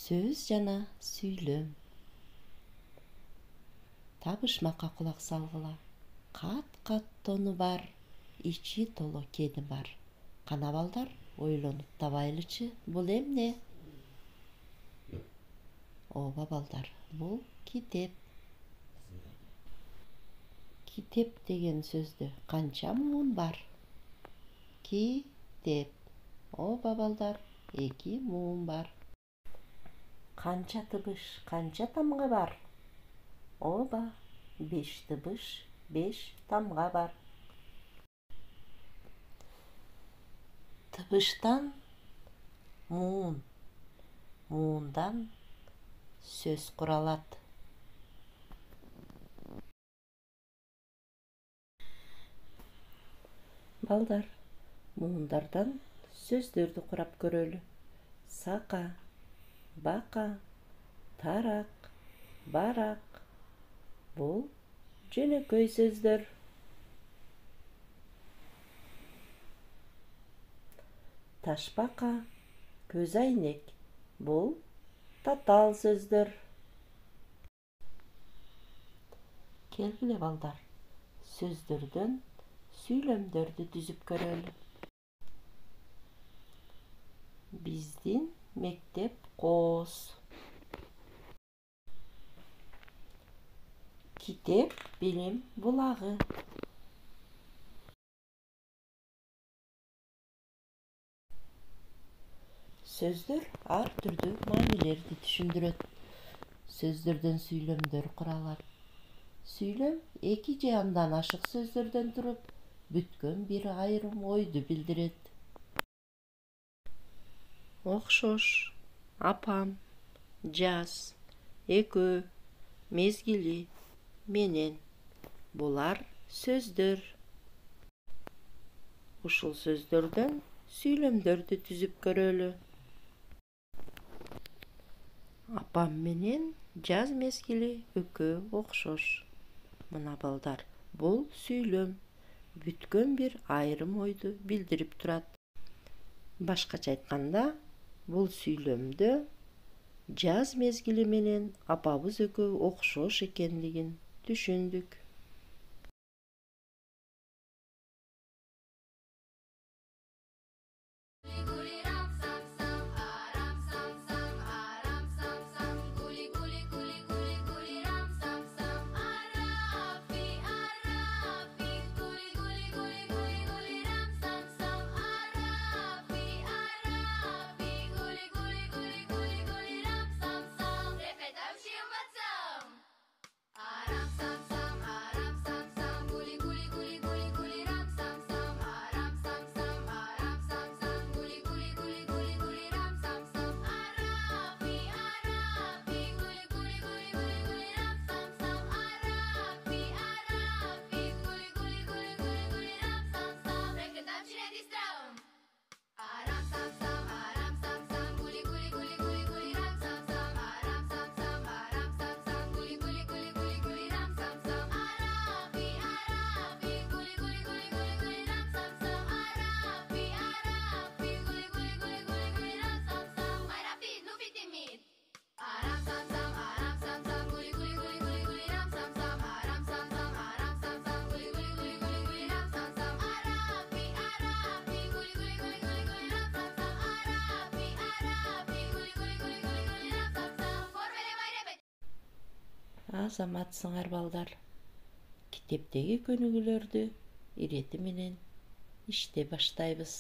Сөз жана сүйлөм. Табышмакка кулак салгыла. Кат-кат тону бар, ичи толо кени бар. Кана балдар ойлонуп табайлычы, бул эмне? Ооба балдар, бул китеп. Китеп деген сөздө канча муун бар? Китеп. Ооба балдар, 2 муун бар. Канча тыбыш, канча тамга бар? Ооба, 5 тыбыш, 5 тамга бар. Тыбыштан муун, муундан сөз куралат. Балдар, муундардан сөздөрдү курап көрөлү. Сака, бака, тарак, барак. Бул жөнөкөй сөздөр. Ташбака, көз айнек. Бул татаал сөздөр. Келгиле балдар, сөздөрдөн сүйлөмдөрдү түзүп көрөлү. Биздин мектеп кооз. Китеп билим булагы. Сөздөр ар түрдүү маанилерди түшүндүрөт. Сөздөрдөн сүйлөмдөр куралат. Сүйлөм 2 же андан ашык сөздөрдөн туруп, бүткөн бир айрым ойду билдирет. Окшош, апам, жаз, экөө, мезгили, менен. Булар сөздөр. Ушул сөздөрдөн сүйлөмдөрдү түзүп көрөлү. Апам менен жаз мезгили экөө окшош. Мына балдар, бул сүйлөм бүткөн бир айрым ойду билдирип турат. Башкача айтканда, бул сүйлөмдө жаз мезгили менен апабыз экөө окшош экендигин түшүндүк. Азаматсыңар балдар. Китептеги көнүгүүлөрдү ирети менен иштей баштайбыз.